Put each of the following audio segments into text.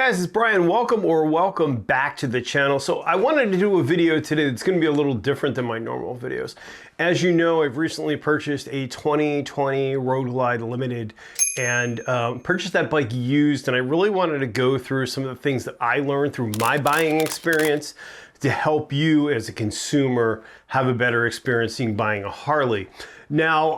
guys, it's Brian. Welcome back to the channel. So I wanted to do a video today that's going to be a little different than my normal videos. As you know, I've recently purchased a 2020 Road Glide Limited and purchased that bike used, and I really wanted to go through some of the things that I learned through my buying experience to help you as a consumer have a better experience in buying a Harley. Now,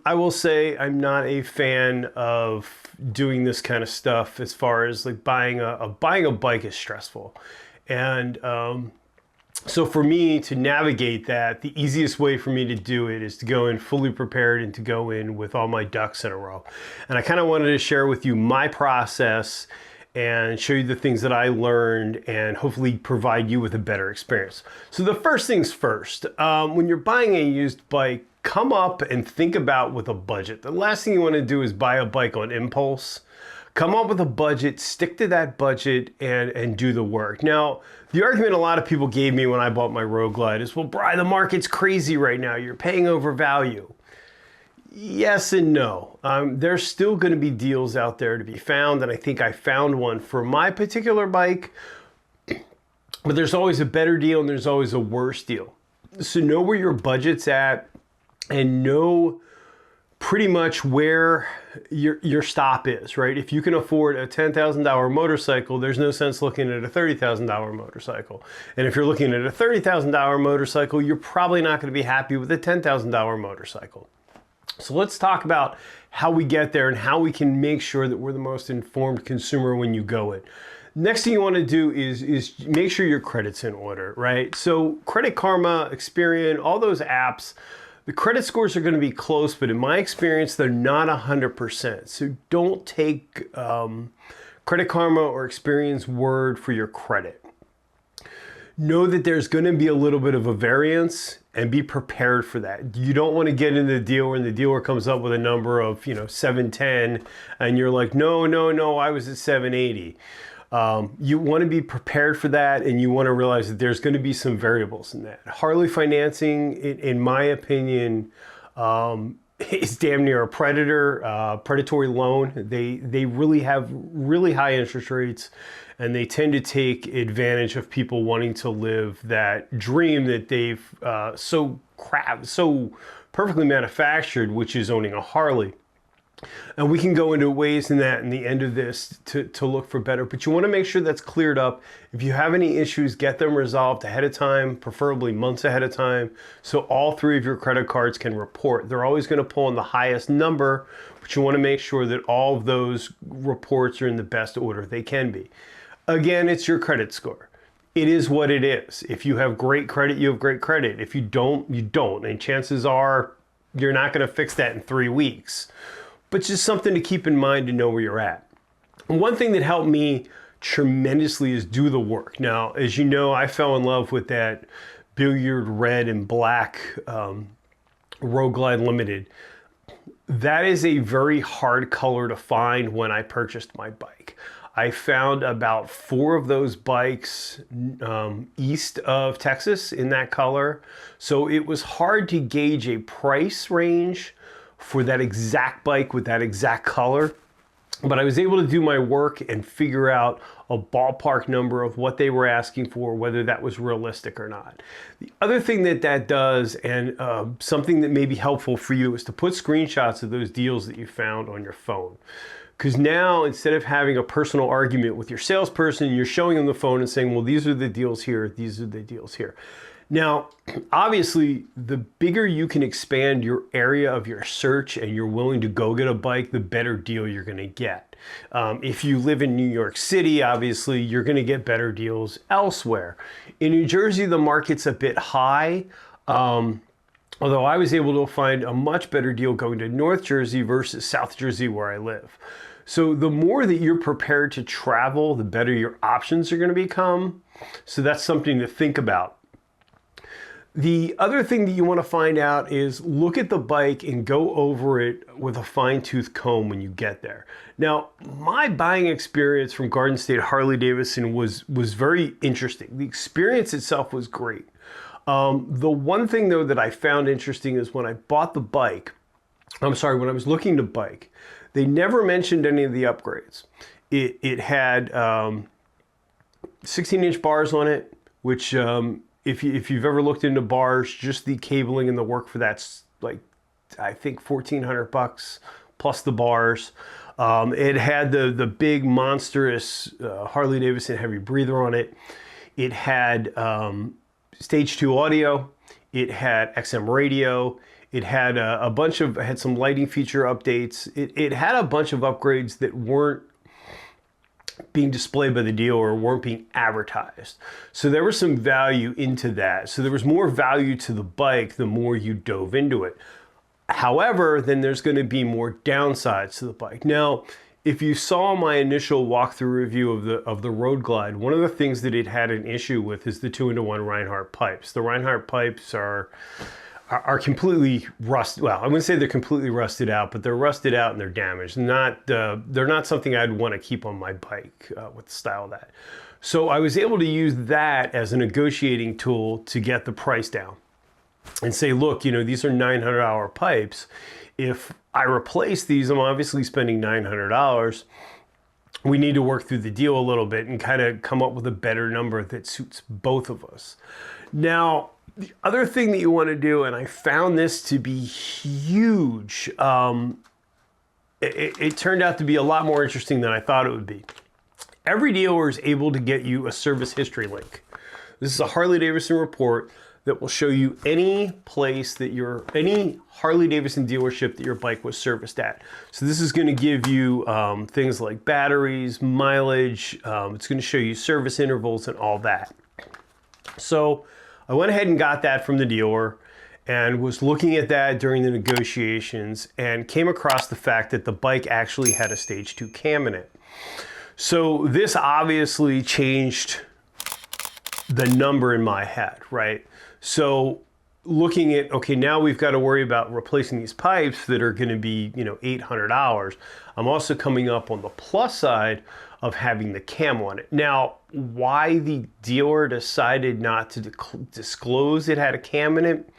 I will say I'm not a fan of doing this kind of stuff as far as like buying a bike is stressful. And so for me to navigate that, the easiest way for me to do it is to go in fully prepared and to go in with all my ducks in a row. And I kind of wanted to share with you my process and show you the things that I learned and hopefully provide you with a better experience. So the first things first, when you're buying a used bike, come up and think about with a budget. The last thing you want to do is buy a bike on impulse. Come up with a budget, stick to that budget, and do the work. Now, the argument a lot of people gave me when I bought my Road Glide is, well, Brian, the market's crazy right now. You're paying over value. Yes and no. There's still going to be deals out there to be found, and I think I found one for my particular bike, but there's always a better deal and there's always a worse deal. So know where your budget's at and know pretty much where your stop is, right? If you can afford a $10,000 motorcycle, there's no sense looking at a $30,000 motorcycle. And if you're looking at a $30,000 motorcycle, you're probably not going to be happy with a $10,000 motorcycle. So let's talk about how we get there and how we can make sure that we're the most informed consumer when you go in. Next thing you want to do is make sure your credit's in order, right? So Credit Karma, Experian, all those apps, the credit scores are going to be close, but in my experience, they're not 100%. So don't take Credit Karma or Experian's word for your credit. Know that there's going to be a little bit of a variance and be prepared for that. You don't want to get into the deal when the dealer comes up with a number of, 710 and you're like, no, I was at 780. You want to be prepared for that, and you want to realize that there's going to be some variables in that. Harley financing, in my opinion, is damn near a predatory loan. They really have really high interest rates, and they tend to take advantage of people wanting to live that dream that they've so perfectly manufactured, which is owning a Harley. And we can go into ways in that in the end of this to look for better, but you want to make sure that's cleared up. If you have any issues, get them resolved ahead of time, preferably months ahead of time, so all three of your credit cards can report. They're always going to pull in the highest number, but you want to make sure that all of those reports are in the best order they can be. Again, it's your credit score. It is what it is. If you have great credit, you have great credit. If you don't, you don't. And chances are you're not going to fix that in 3 weeks. But just something to keep in mind to know where you're at. And one thing that helped me tremendously is do the work. Now, as you know, I fell in love with that billiard red and black Road Glide Limited. That is a very hard color to find when I purchased my bike. I found about 4 of those bikes east of Texas in that color. So it was hard to gauge a price range for that exact bike with that exact color. But I was able to do my work and figure out a ballpark number of what they were asking for, whether that was realistic or not. The other thing that does, and something that may be helpful for you, is to put screenshots of those deals that you found on your phone. Because now, instead of having a personal argument with your salesperson, you're showing them the phone and saying, well, these are the deals here, these are the deals here. Now, obviously, the bigger you can expand your area of your search and you're willing to go get a bike, the better deal you're going to get. If you live in New York City, obviously, you're going to get better deals elsewhere. In New Jersey, the market's a bit high, although I was able to find a much better deal going to North Jersey versus South Jersey where I live. So the more that you're prepared to travel, the better your options are going to become. So that's something to think about. The other thing that you want to find out is look at the bike and go over it with a fine-tooth comb when you get there. Now, my buying experience from Garden State Harley-Davidson was very interesting. The experience itself was great. The one thing, though, that I found interesting is when I bought the bike, when I was looking to bike, they never mentioned any of the upgrades. It had 16-inch bars on it, which if you've ever looked into bars, just the cabling and the work for that's like, I think $1,400 plus the bars. It had the big monstrous Harley Davidson heavy breather on it. It had stage 2 audio. It had XM radio. It had had some lighting feature updates. It had a bunch of upgrades that weren't being displayed by the dealer or weren't being advertised. So there was some value into that. So there was more value to the bike the more you dove into it. However, then there's going to be more downsides to the bike. Now, if you saw my initial walkthrough review of the Road Glide, one of the things that it had an issue with is the 2-in-1 Reinhardt pipes. The Reinhardt pipes are completely rusted. Well, I wouldn't say they're completely rusted out, but they're rusted out and they're damaged. They're not something I'd want to keep on my bike with the style of that. So I was able to use that as a negotiating tool to get the price down and say, look, you know, these are $900 pipes. If I replace these, I'm obviously spending $900. We need to work through the deal a little bit and kind of come up with a better number that suits both of us. Now, the other thing that you want to do, and I found this to be huge, it turned out to be a lot more interesting than I thought it would be. Every dealer is able to get you a service history link. This is a Harley Davidson report that will show you any place that any Harley Davidson dealership that your bike was serviced at. So this is going to give you things like batteries, mileage. It's going to show you service intervals and all that. So I went ahead and got that from the dealer and was looking at that during the negotiations and came across the fact that the bike actually had a stage 2 cam in it. So this obviously changed the number in my head, right? So looking at, okay, now we've got to worry about replacing these pipes that are going to be, you know, $800. I'm also coming up on the plus side of having the cam on it. Now, why the dealer decided not to disclose it had a cam in it,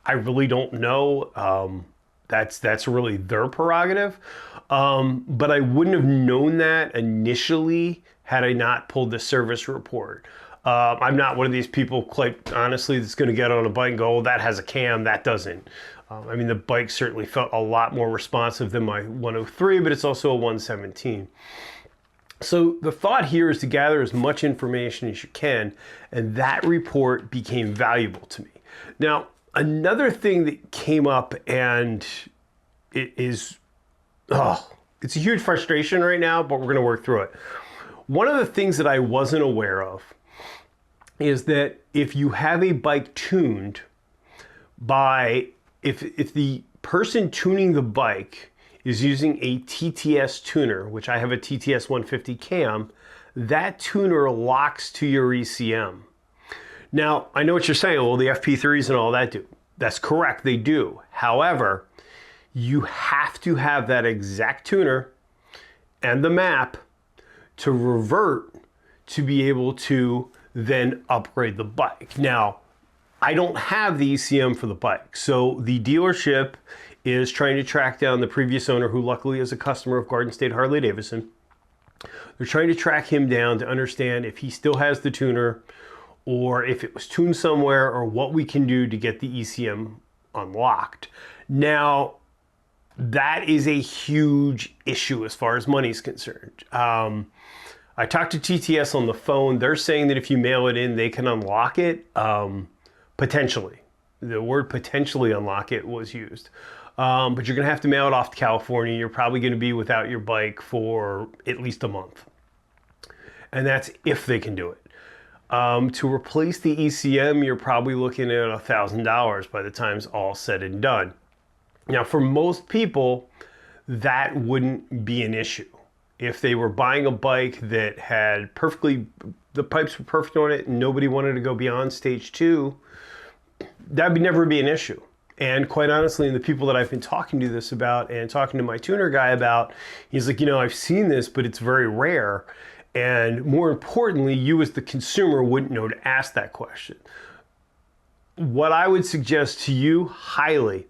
I really don't know. That's really their prerogative. But I wouldn't have known that initially had I not pulled the service report. I'm not one of these people, quite honestly, that's going to get on a bike and go, oh, that has a cam, that doesn't. I mean, the bike certainly felt a lot more responsive than my 103, but it's also a 117. So the thought here is to gather as much information as you can, and that report became valuable to me. Now, another thing that came up, and it's a huge frustration right now, but we're going to work through it. One of the things that I wasn't aware of is that if you have a bike tuned by, if the person tuning the bike is using a TTS tuner, which I have a TTS 150 cam, that tuner locks to your ECM. Now, I know what you're saying, well, the FP3s and all that do. That's correct, they do. However, you have to have that exact tuner and the map to revert to be able to then upgrade the bike. Now, I don't have the ECM for the bike, so the dealership is trying to track down the previous owner, who luckily is a customer of Garden State Harley Davidson. They're trying to track him down to understand if he still has the tuner or if it was tuned somewhere, or what we can do to get the ECM unlocked. Now, that is a huge issue as far as money is concerned. I talked to TTS on the phone. They're saying that if you mail it in, they can unlock it, potentially. The word potentially unlock it was used. But you're gonna have to mail it off to California. You're probably gonna be without your bike for at least a month. And that's if they can do it. To replace the ECM, you're probably looking at $1,000 by the time it's all said and done. Now, for most people, that wouldn't be an issue. If they were buying a bike that had the pipes were perfect on it and nobody wanted to go beyond stage 2, that would never be an issue. And quite honestly, the people that I've been talking to this about and talking to my tuner guy about, he's like, you know, I've seen this, but it's very rare. And more importantly, you as the consumer wouldn't know to ask that question. What I would suggest to you highly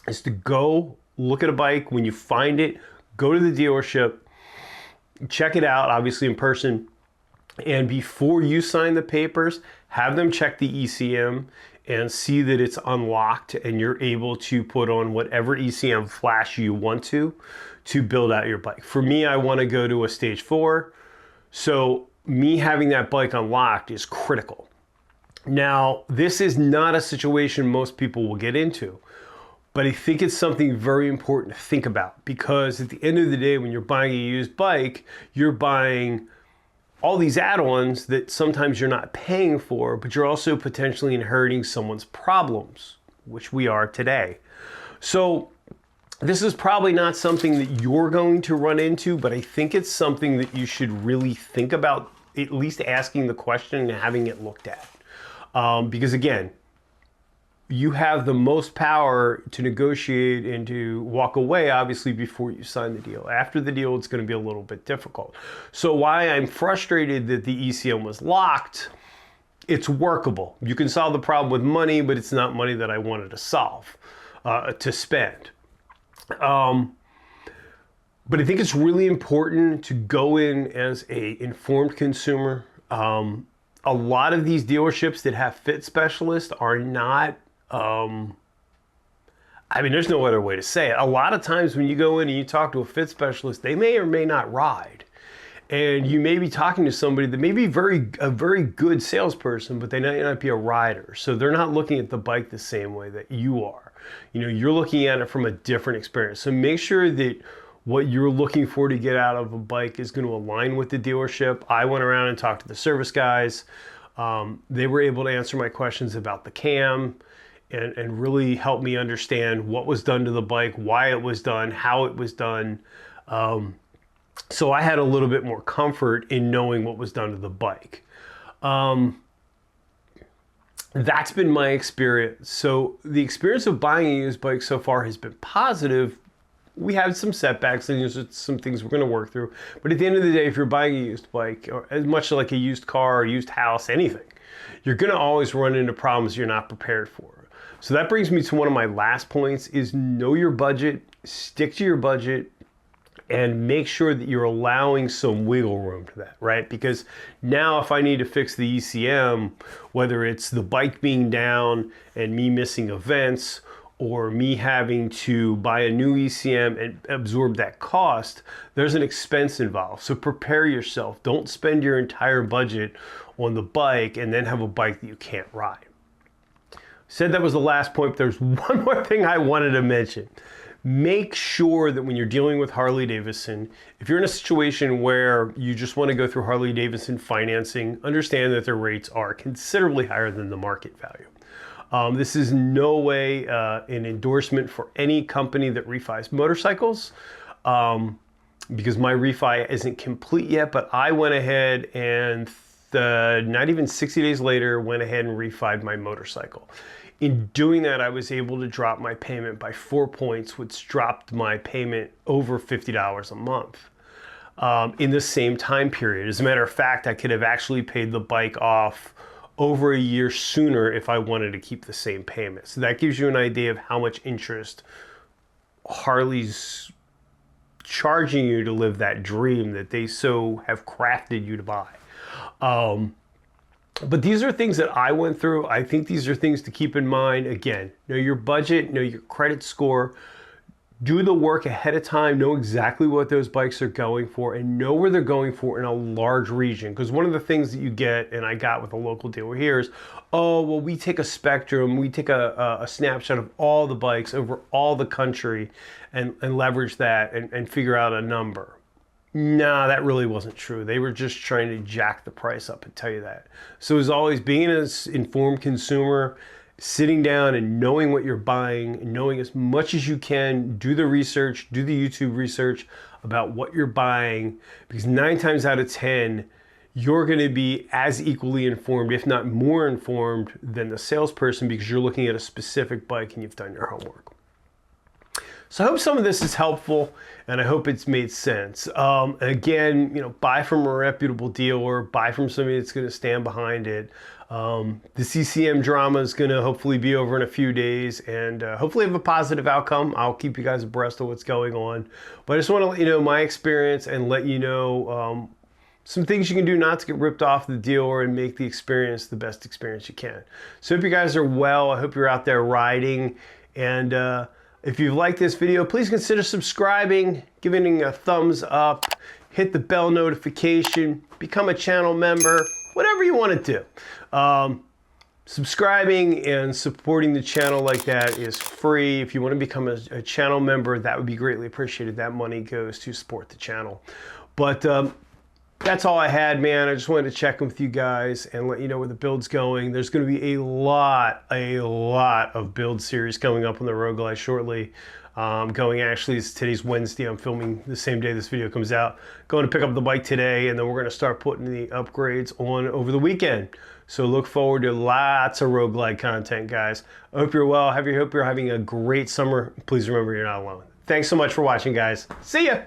is to go look at a bike. When you find it, go to the dealership, check it out, obviously in person. And before you sign the papers, have them check the ECM and see that it's unlocked and you're able to put on whatever ECM flash you want to build out your bike. For me, I want to go to a stage 4. So me having that bike unlocked is critical. Now, this is not a situation most people will get into, but I think it's something very important to think about, because at the end of the day, when you're buying a used bike, you're buying all these add-ons that sometimes you're not paying for, but you're also potentially inheriting someone's problems, which we are today. So this is probably not something that you're going to run into, but I think it's something that you should really think about, at least asking the question and having it looked at. Because again, you have the most power to negotiate and to walk away, obviously, before you sign the deal. After the deal, it's going to be a little bit difficult. So why I'm frustrated that the ECM was locked, it's workable. You can solve the problem with money, but it's not money that I wanted to solve, to spend. But I think it's really important to go in as an informed consumer. A lot of these dealerships that have fit specialists are not, I mean, there's no other way to say it. A lot of times when you go in and you talk to a fit specialist, they may or may not ride. And you may be talking to somebody that may be a very good salesperson, but they may not be a rider. So they're not looking at the bike the same way that you are. You know, you're looking at it from a different experience. So make sure that what you're looking for to get out of a bike is going to align with the dealership. I went around and talked to the service guys. They were able to answer my questions about the cam and really help me understand what was done to the bike, why it was done, how it was done. So I had a little bit more comfort in knowing what was done to the bike. That's been my experience. So the experience of buying a used bike so far has been positive. We had some setbacks and there's some things we're going to work through. But at the end of the day, if you're buying a used bike, or as much like a used car or used house, anything, you're going to always run into problems you're not prepared for. So that brings me to one of my last points is know your budget, stick to your budget, and make sure that you're allowing some wiggle room to that, right? Because now if I need to fix the ECM, whether it's the bike being down and me missing events, or me having to buy a new ECM and absorb that cost, there's an expense involved. So prepare yourself. Don't spend your entire budget on the bike and then have a bike that you can't ride. Said that was the last point, but there's one more thing I wanted to mention. Make sure that when you're dealing with Harley Davidson, if you're in a situation where you just want to go through Harley Davidson financing, understand that their rates are considerably higher than the market value. This is no way an endorsement for any company that refis motorcycles, because my refi isn't complete yet, but I went ahead and not even 60 days later, went ahead and refied my motorcycle. In doing that, I was able to drop my payment by 4 points, which dropped my payment over $50 a month in the same time period. As a matter of fact, I could have actually paid the bike off over a year sooner if I wanted to keep the same payment. So that gives you an idea of how much interest Harley's charging you to live that dream that they so have crafted you to buy. But these are things that I went through. I think these are things to keep in mind. Again, know your budget, know your credit score, do the work ahead of time, know exactly what those bikes are going for, and know where they're going for in a large region. Because one of the things that you get, and I got with a local dealer here, is, oh, well, we take a spectrum, we take a snapshot of all the bikes over all the country and leverage that and figure out a number. No, that really wasn't true. They were just trying to jack the price up and tell you that. So as always, being an informed consumer, sitting down and knowing what you're buying, knowing as much as you can, do the research, do the YouTube research about what you're buying, because 9 times out of 10, you're going to be as equally informed, if not more informed than the salesperson, because you're looking at a specific bike and you've done your homework. So I hope some of this is helpful, and I hope it's made sense. Again, you know, buy from a reputable dealer, buy from somebody that's going to stand behind it. The CCM drama is going to hopefully be over in a few days, and hopefully have a positive outcome. I'll keep you guys abreast of what's going on. But I just want to let you know my experience and let you know some things you can do not to get ripped off the dealer and make the experience the best experience you can. So hope you guys are well. I hope you're out there riding. And if you've liked this video, please consider subscribing, giving it a thumbs up, hit the bell notification, become a channel member, whatever you want to do. Subscribing and supporting the channel like that is free. If you want to become a channel member, that would be greatly appreciated. That money goes to support the channel. But that's all I had, man. I just wanted to check in with you guys and let you know where the build's going. There's going to be a lot of build series coming up on the Road Glide shortly. Today's Wednesday. I'm filming the same day this video comes out. Going to pick up the bike today, and then we're going to start putting the upgrades on over the weekend. So look forward to lots of Road Glide content, guys. I hope you're well. Hope you're having a great summer. Please remember, you're not alone. Thanks so much for watching, guys. See ya.